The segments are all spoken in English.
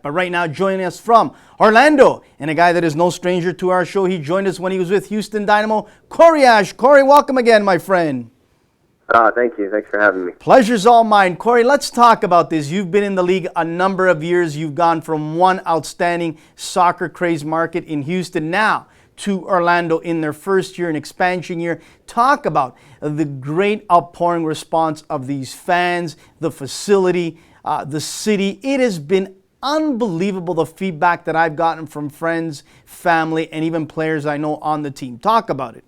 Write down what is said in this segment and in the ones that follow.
But right now, joining us from Orlando, and a guy that is no stranger to our show. He joined us when he was with Houston Dynamo, Corey Ashe. Corey, welcome again, my friend. Thank you. Thanks for having me. Pleasure's all mine. Corey, let's talk about this. You've been in the league a number of years. You've gone from one outstanding soccer craze market in Houston now to Orlando in their first year, an expansion year. Talk about the great outpouring response of these fans, the facility, the city. It has been unbelievable, the feedback that I've gotten from friends, family, and even players I know on the team. Talk about it.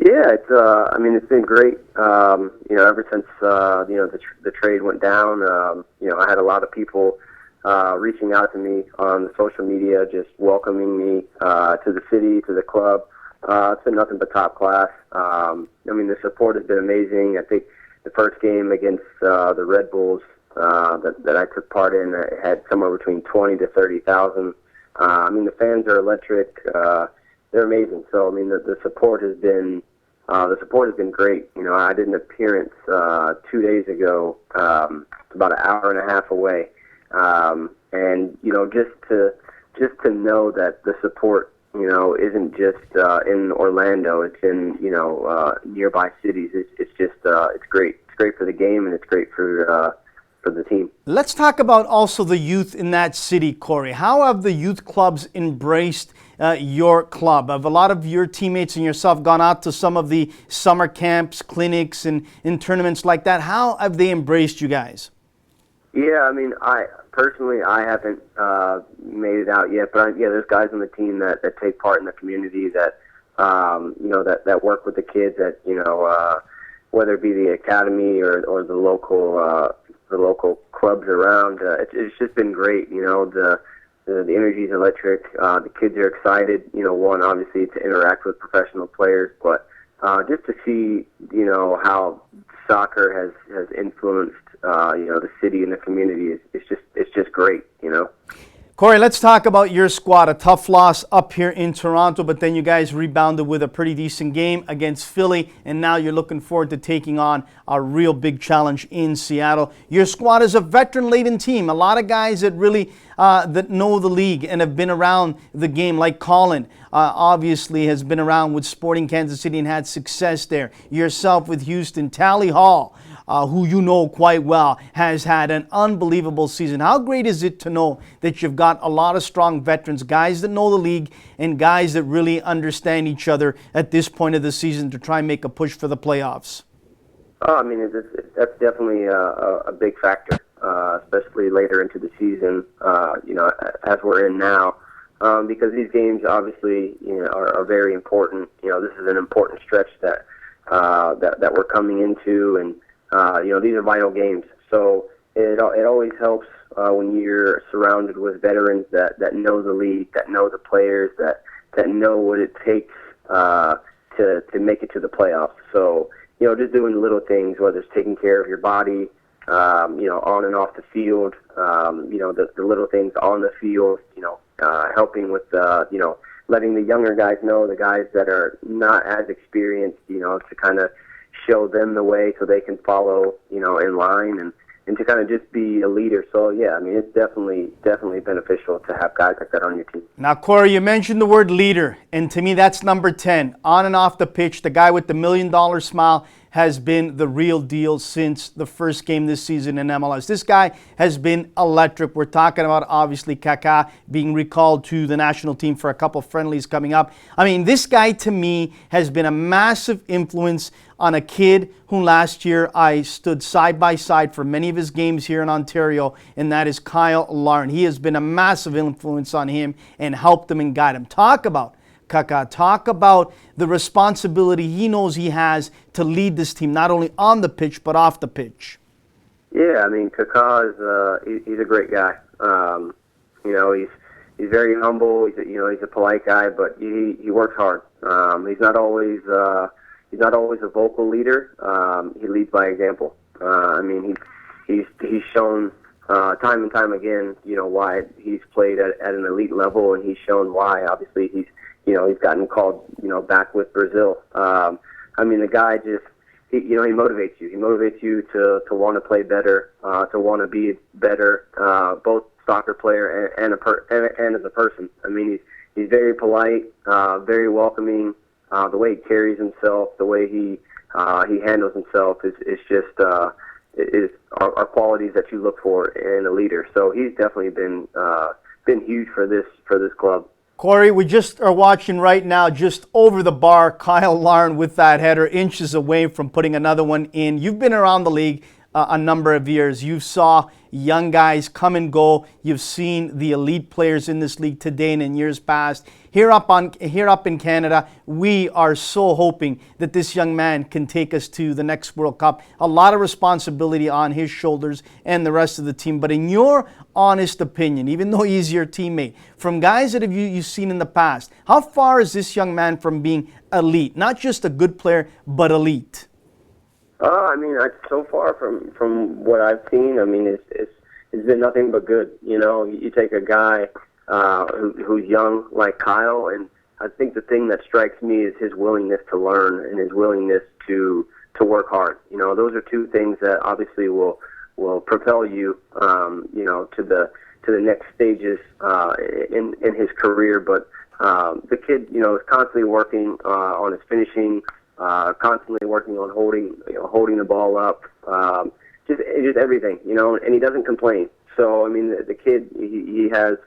Yeah, it's been great. Ever since the trade went down, I had a lot of people reaching out to me on the social media, just welcoming me to the city, to the club. It's been nothing but top class. The support has been amazing. I think the first game against the Red Bulls that I took part in had somewhere between 20 to 30,000. The fans are electric. They're amazing. So the support has been great. I did an appearance 2 days ago, about an hour and a half away, and just to know that the support isn't just in Orlando. It's in nearby cities. It's great. It's great for the game, and it's great for the team. Let's talk about also the youth in that city, Corey. How have the youth clubs embraced your club? Have a lot of your teammates and yourself gone out to some of the summer camps, clinics, and in tournaments like that? How have they embraced you guys? Yeah, I personally haven't made it out yet, but there's guys on the team that take part in the community that that work with the kids at whether it be the academy or the local clubs around. It's just been great. The energy is electric. The kids are excited. One, obviously to interact with professional players, but just to see how soccer has influenced the city and the community. It's just great. Corey, let's talk about your squad. A tough loss up here in Toronto, but then you guys rebounded with a pretty decent game against Philly, and now you're looking forward to taking on a real big challenge in Seattle. Your squad is a veteran-laden team. A lot of guys that really that know the league and have been around the game, like Colin, obviously has been around with Sporting Kansas City and had success there. Yourself with Houston. Tally Hall, who you know quite well, has had an unbelievable season. How great is it to know that you've got a lot of strong veterans, guys that know the league and guys that really understand each other at this point of the season to try and make a push for the playoffs? That's definitely a big factor, especially later into the season, as we're in now, because these games obviously are very important. This is an important stretch that we're coming into, and these are vital games. So it always helps when you're surrounded with veterans that know the league, that know the players, that know what it takes to make it to the playoffs. So just doing little things, whether it's taking care of your body, on and off the field, the little things on the field, helping with letting the younger guys know, the guys that are not as experienced, to kind of show them the way so they can follow, in line and to kind of just be a leader. So, it's definitely beneficial to have guys like that on your team. Now, Corey, you mentioned the word leader, and to me that's number 10. On and off the pitch, the guy with the $1 million smile has been the real deal since the first game this season in MLS. This guy has been electric. We're talking about, obviously, Kaká being recalled to the national team for a couple of friendlies coming up. This guy, to me, has been a massive influence on a kid who last year I stood side by side for many of his games here in Ontario, and that is Kyle Larin. He has been a massive influence on him and helped him and guide him. Talk about Kaká. Talk about the responsibility he knows he has to lead this team, not only on the pitch, but off the pitch. Yeah, Kaká he's a great guy. He's very humble. He's a polite guy, but he works hard. He's not always a vocal leader. He leads by example. He's shown time and time again, why he's played at an elite level, and he's shown why. Obviously, he's gotten called, back with Brazil. The guy just, he motivates you. He motivates you to want to play better, to want to be better, both soccer player and as a person. I mean, he's very polite, very welcoming. The way he carries himself, the way he handles himself is are qualities that you look for in a leader. So he's definitely been huge for this club. Corey, we just are watching right now, just over the bar, Kyle Larn with that header, inches away from putting another one in. You've been around the league a number of years. You saw young guys come and go. You've seen the elite players in this league today and in years past. Here up in Canada, we are so hoping that this young man can take us to the next World Cup. A lot of responsibility on his shoulders and the rest of the team. But in your honest opinion, even though he's your teammate, from guys that you've seen in the past, how far is this young man from being elite? Not just a good player, but elite. I mean, so far from what I've seen, I mean, it's been nothing but good. You know, you take a guy who's young like Kyle, and I think the thing that strikes me is his willingness to learn and his willingness to work hard. You know, those are two things that obviously will propel you, you know, to the next stages in his career. But the kid, you know, is constantly working on his finishing. Constantly working on holding the ball up, just everything, you know, and he doesn't complain. So I mean, the kid, he has,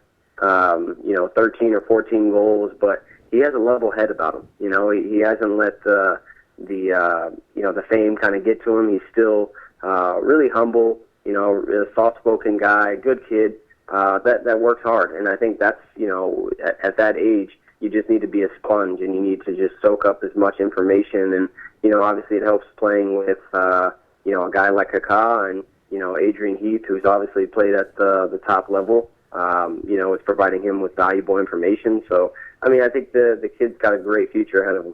you know, 13 or 14 goals, but he has a level head about him. You know, he hasn't let the fame kind of get to him. He's still really humble, you know, a soft-spoken guy, good kid that works hard, and I think that's, you know, at that age, you just need to be a sponge, and you need to just soak up as much information. And, you know, obviously it helps playing with, you know, a guy like Kaká and, you know, Adrian Heath, who's obviously played at the top level. You know, it's providing him with valuable information. So, I mean, I think the kid's got a great future ahead of him.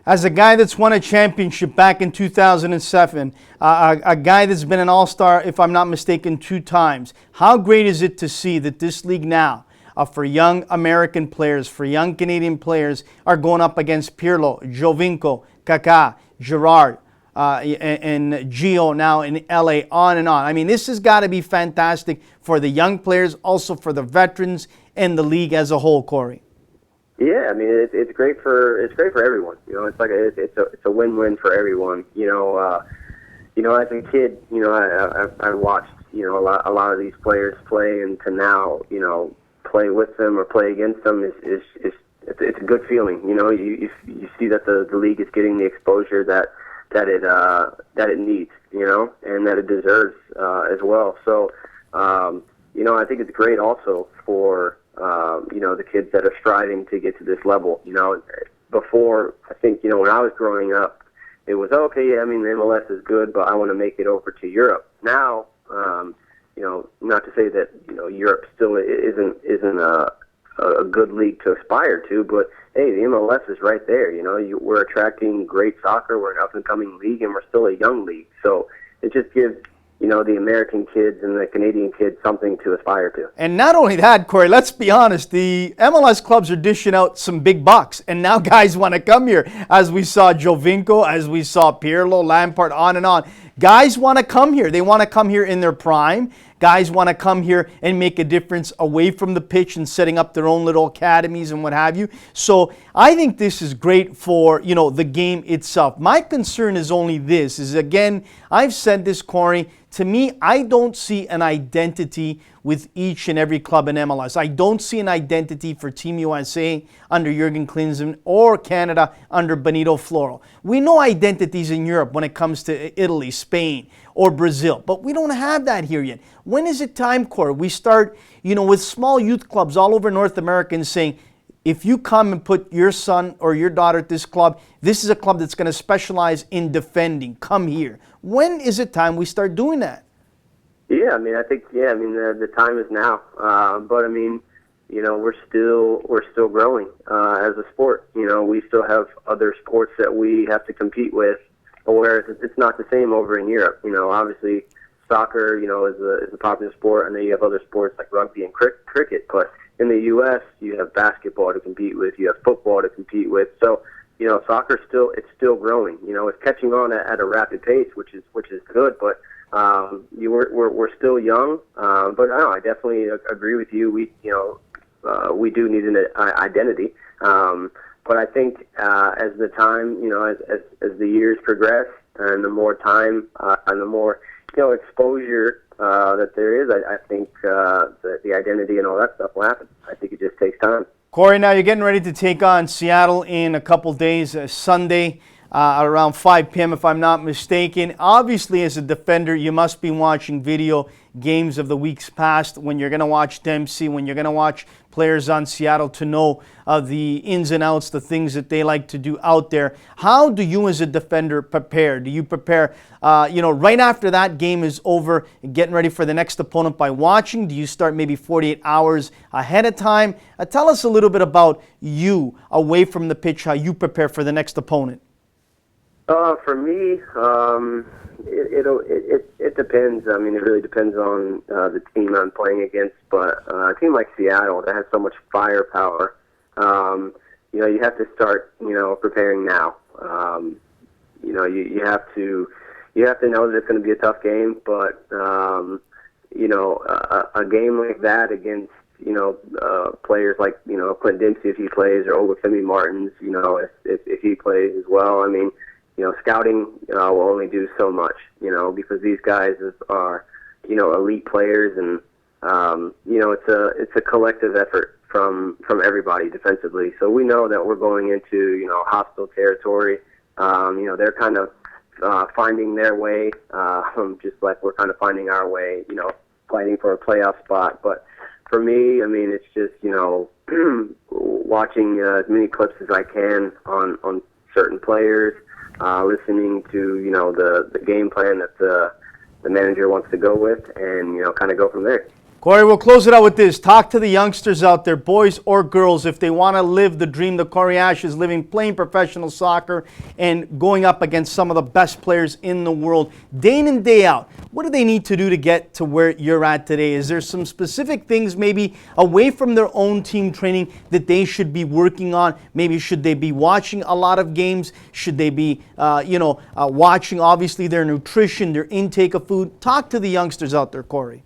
As a guy that's won a championship back in 2007, a guy that's been an all-star, if I'm not mistaken, 2 times, how great is it to see that this league now, for young American players, for young Canadian players, are going up against Pirlo, Jovinko, Kaká, Gerrard, and Gio now in LA, on and on. I mean, this has got to be fantastic for the young players, also for the veterans and the league as a whole, Corey. Yeah, I mean, it's great for everyone. You know, it's like it's a win-win for everyone. You know, as a kid, you know, I watched, you know, a lot of these players play, and to now, you know, play with them or play against them is it's a good feeling. You know, you see that the league is getting the exposure that it needs, you know, and that it deserves as well. So, you know, I think it's great also for you know, the kids that are striving to get to this level. You know, before, I think, you know, when I was growing up, it was okay. Yeah, I mean, the MLS is good, but I want to make it over to Europe. Now, you know, not to say that, you know, Europe still isn't a good league to aspire to, but hey, the MLS is right there. You know, we're attracting great soccer. We're an up-and-coming league, and we're still a young league. So it just gives, you know, the American kids and the Canadian kids something to aspire to. And not only that, Corey, let's be honest, the MLS clubs are dishing out some big bucks, and now guys want to come here, as we saw Jovinko, as we saw Pirlo, Lampard, on and on. Guys want to come here. They want to come here in their prime. Guys want to come here and make a difference away from the pitch and setting up their own little academies and what have you. So I think this is great for, you know, the game itself. My concern is only this, is again, I've said this, Corey, to me, I don't see an identity with each and every club in MLS. I don't see an identity for Team USA under Jurgen Klinsmann or Canada under Benito Floro. We know identities in Europe when it comes to Italy, Spain, or Brazil, but we don't have that here yet. When is it time, Corey, we start, you know, with small youth clubs all over North America and saying, if you come and put your son or your daughter at this club, this is a club that's going to specialize in defending. Come here. When is it time we start doing that? Yeah, I mean, I think, yeah, I mean, the time is now. But I mean, you know, we're still growing as a sport. You know, we still have other sports that we have to compete with, whereas it's not the same over in Europe. You know, obviously, soccer, you know, is a popular sport, and then you have other sports like rugby and cricket. But in the U.S., you have basketball to compete with, you have football to compete with. So, you know, soccer it's still growing. You know, it's catching on at a rapid pace, which is good. But We're still young, but I definitely agree with you. We do need an identity. But I think as the time, as the years progress, and the more time and the more exposure that there is, I think the identity and all that stuff will happen. I think it just takes time. Corey, now you're getting ready to take on Seattle in a couple days, Sunday. Around 5 p.m. if I'm not mistaken. Obviously, as a defender, you must be watching video games of the weeks past when you're going to watch Dempsey, when you're going to watch players on Seattle to know the ins and outs, the things that they like to do out there. How do you as a defender prepare? Do you prepare, right after that game is over, getting ready for the next opponent by watching? Do you start maybe 48 hours ahead of time? Tell us a little bit about you away from the pitch, how you prepare for the next opponent. For me, it depends. I mean, it really depends on the team I'm playing against. But a team like Seattle that has so much firepower, you have to start, preparing now. You have to know that it's going to be a tough game. But a game like that against players like Clint Dempsey if he plays, or Olufemi Martins, if he plays as well. I mean. Scouting will only do so much, because these guys are, elite players, and it's a collective effort from everybody defensively. So we know that we're going into hostile territory. They're kind of finding their way, just like we're kind of finding our way, fighting for a playoff spot. But for me, I mean, it's just watching as many clips as I can on certain players. Listening to the game plan that the manager wants to go with, and kind of go from there. Corey, we'll close it out with this. Talk to the youngsters out there, boys or girls, if they want to live the dream that Corey Ashe is living, playing professional soccer and going up against some of the best players in the world, day in and day out. What do they need to do to get to where you're at today? Is there some specific things maybe away from their own team training that they should be working on? Maybe should they be watching a lot of games? Should they be, watching obviously their nutrition, their intake of food? Talk to the youngsters out there, Corey.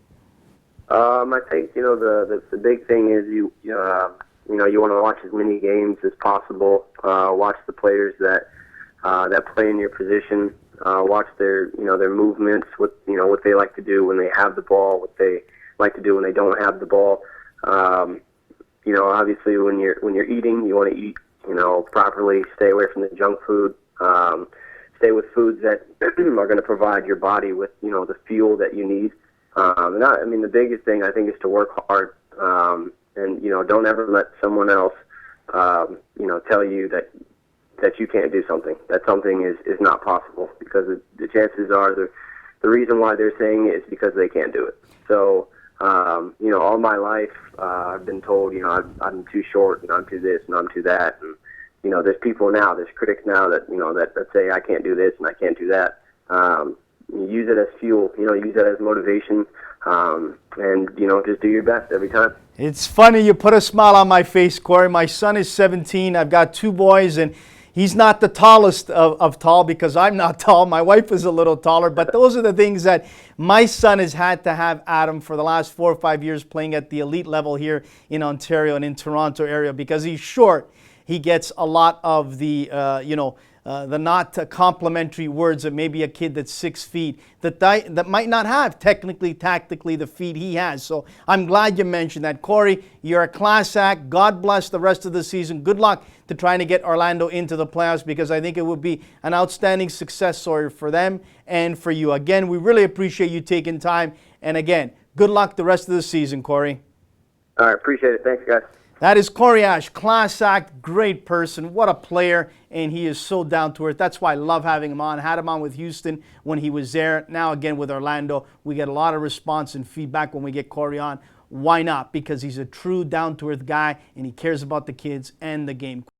I think the big thing is you want to watch as many games as possible. Watch the players that play in your position. Watch their movements, what they like to do when they have the ball, what they like to do when they don't have the ball. Obviously when you're eating, you want to eat properly. Stay away from the junk food. Stay with foods that are going to provide your body with the fuel that you need. The biggest thing I think is to work hard, and don't ever let someone else, tell you that you can't do something. That something is not possible, because the chances are the reason why they're saying it is because they can't do it. So, all my life I've been told, I'm too short, and I'm too this, and I'm too that, and there's people now, there's critics now that that say I can't do this and I can't do that. Use it as fuel, use it as motivation, and just do your best every time. It's funny, you put a smile on my face, Corey. My son is 17. I've got 2 boys, and he's not the tallest of tall, because I'm not tall. My wife is a little taller, but those are the things that my son has had to have, Adam, for the last 4 or 5 years playing at the elite level here in Ontario and in Toronto area. Because he's short, he gets a lot of the, the not complimentary words of maybe a kid that's 6 feet that might not have technically, tactically the feet he has. So I'm glad you mentioned that. Corey, you're a class act. God bless the rest of the season. Good luck to trying to get Orlando into the playoffs, because I think it would be an outstanding success story for them and for you. Again, we really appreciate you taking time. And again, good luck the rest of the season, Corey. All right, appreciate it. Thanks, guys. That is Corey Ashe, class act, great person, what a player, and he is so down to earth. That's why I love having him on. Had him on with Houston when he was there. Now again with Orlando, we get a lot of response and feedback when we get Corey on. Why not? Because he's a true down to earth guy, and he cares about the kids and the game.